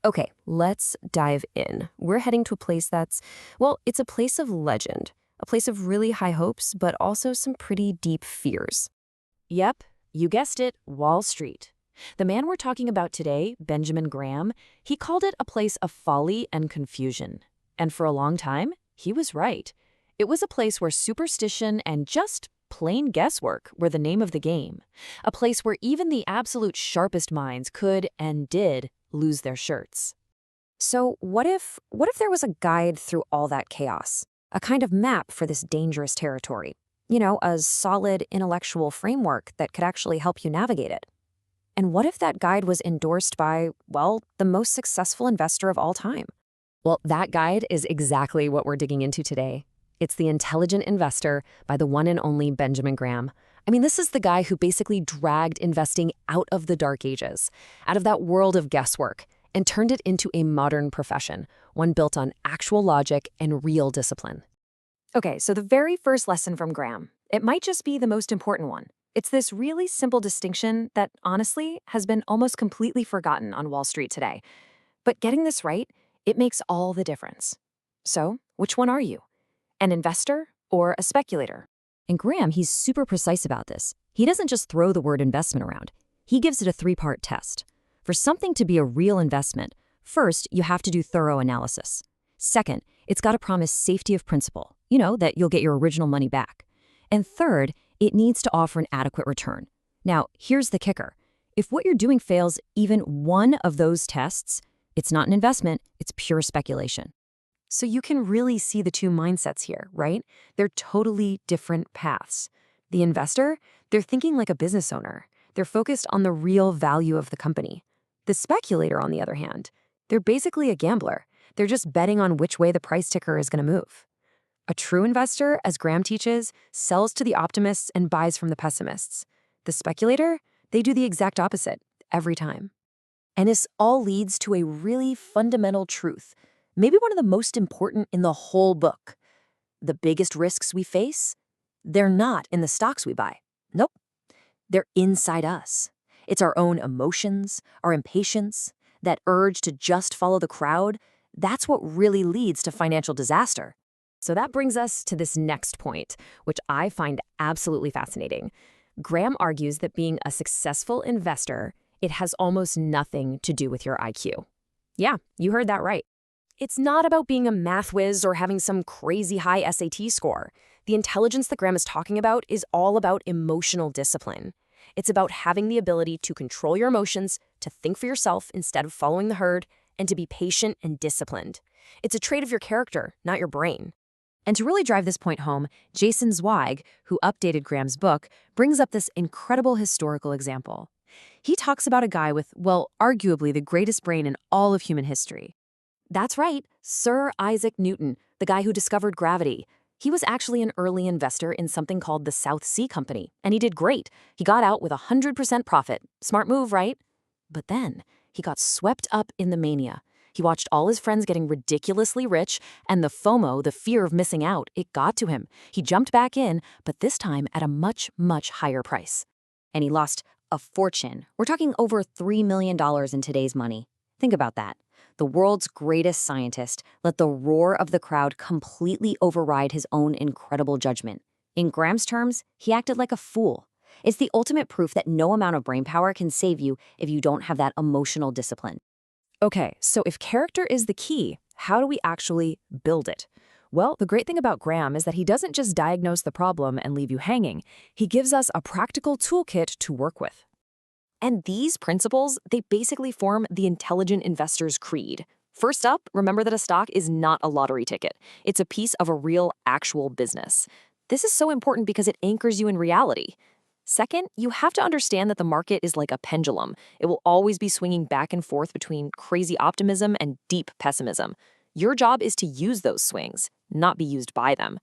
Okay, let's dive in. We're heading to a place well, it's a place of legend, a place of really high hopes, but also some pretty deep fears. Yep, you guessed it, Wall Street. The man we're talking about today, Benjamin Graham, he called it a place of folly and confusion. And for a long time, he was right. It was a place where superstition and just plain guesswork were the name of the game. A place where even the absolute sharpest minds could and did lose their shirts. So what if there was a guide through all that chaos? A kind of map for this dangerous territory? A solid intellectual framework that could actually help you navigate it. And what if that guide was endorsed by, well, the most successful investor of all time? Well, that guide is exactly what we're digging into today. It's The Intelligent Investor by the one and only Benjamin Graham. I mean, this is the guy who basically dragged investing out of the dark ages, out of that world of guesswork, and turned it into a modern profession, one built on actual logic and real discipline. Okay, so the very first lesson from Graham, it might just be the most important one. It's this really simple distinction that, honestly, has been almost completely forgotten on Wall Street today. But getting this right, it makes all the difference. So, which one are you? An investor or a speculator? And Graham, he's super precise about this. He doesn't just throw the word investment around. He gives it a three-part test. For something to be a real investment, first, you have to do thorough analysis. Second, it's got to promise safety of principal, that you'll get your original money back. And third, it needs to offer an adequate return. Now, here's the kicker. If what you're doing fails even one of those tests, it's not an investment, it's pure speculation. So you can really see the two mindsets here, right? They're totally different paths. The investor, they're thinking like a business owner. They're focused on the real value of the company. The speculator, on the other hand, they're basically a gambler. They're just betting on which way the price ticker is going to move. A true investor, as Graham teaches, sells to the optimists and buys from the pessimists. The speculator, they do the exact opposite every time. And this all leads to a really fundamental truth, maybe one of the most important in the whole book. The biggest risks we face, they're not in the stocks we buy. Nope. They're inside us. It's our own emotions, our impatience, that urge to just follow the crowd. That's what really leads to financial disaster. So that brings us to this next point, which I find absolutely fascinating. Graham argues that being a successful investor, it has almost nothing to do with your IQ. Yeah, you heard that right. It's not about being a math whiz or having some crazy high SAT score. The intelligence that Graham is talking about is all about emotional discipline. It's about having the ability to control your emotions, to think for yourself instead of following the herd, and to be patient and disciplined. It's a trait of your character, not your brain. And to really drive this point home, Jason Zweig, who updated Graham's book, brings up this incredible historical example. He talks about a guy with, well, arguably the greatest brain in all of human history. That's right, Sir Isaac Newton, the guy who discovered gravity. He was actually an early investor in something called the South Sea Company, and he did great. He got out with 100% profit. Smart move, right? But then he got swept up in the mania. He watched all his friends getting ridiculously rich, and the FOMO, the fear of missing out, it got to him. He jumped back in, but this time at a much, much higher price. And he lost a fortune. We're talking over $3 million in today's money. Think about that. The world's greatest scientist let the roar of the crowd completely override his own incredible judgment. In Graham's terms, he acted like a fool. It's the ultimate proof that no amount of brainpower can save you if you don't have that emotional discipline. Okay, so if character is the key, how do we actually build it? Well, the great thing about Graham is that he doesn't just diagnose the problem and leave you hanging. He gives us a practical toolkit to work with. And these principles, they basically form the intelligent investor's creed. First up, remember that a stock is not a lottery ticket. It's a piece of a real, actual business. This is so important because it anchors you in reality. Second, you have to understand that the market is like a pendulum. It will always be swinging back and forth between crazy optimism and deep pessimism. Your job is to use those swings, not be used by them.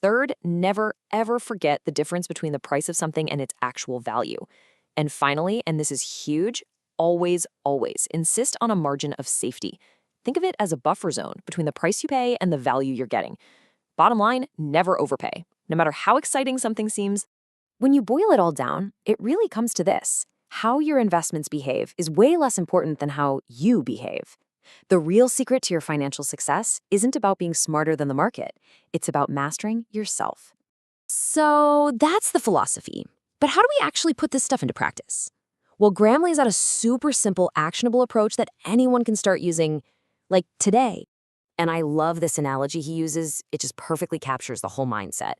Third, never, ever forget the difference between the price of something and its actual value. And finally, and this is huge, always, always insist on a margin of safety. Think of it as a buffer zone between the price you pay and the value you're getting. Bottom line, never overpay. No matter how exciting something seems, when you boil it all down, it really comes to this. How your investments behave is way less important than how you behave. The real secret to your financial success isn't about being smarter than the market. It's about mastering yourself. So that's the philosophy. But how do we actually put this stuff into practice? Well, Graham lays out a super simple, actionable approach that anyone can start using, like today. And I love this analogy he uses. It just perfectly captures the whole mindset.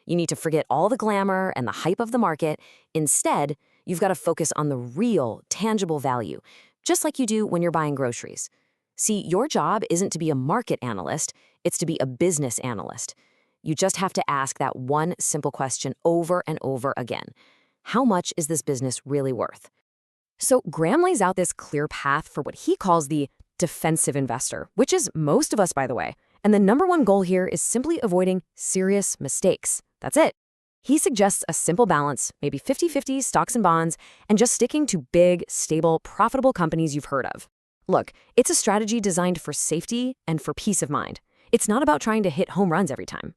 You need to forget all the glamour and the hype of the market. Instead, you've got to focus on the real, tangible value, just like you do when you're buying groceries. See, your job isn't to be a market analyst, it's to be a business analyst. You just have to ask that one simple question over and over again. How much is this business really worth? So Graham lays out this clear path for what he calls the defensive investor, which is most of us, by the way. And the number one goal here is simply avoiding serious mistakes. That's it. He suggests a simple balance, maybe 50-50 stocks and bonds, and just sticking to big, stable, profitable companies you've heard of. Look, it's a strategy designed for safety and for peace of mind. It's not about trying to hit home runs every time.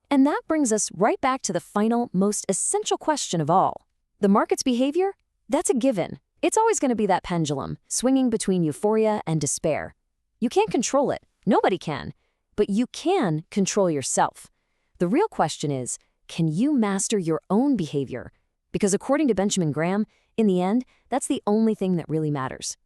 And that brings us right back to the final, most essential question of all. The market's behavior? That's a given. It's always going to be that pendulum, swinging between euphoria and despair. You can't control it. Nobody can. But you can control yourself. The real question is, can you master your own behavior? Because according to Benjamin Graham, in the end, that's the only thing that really matters.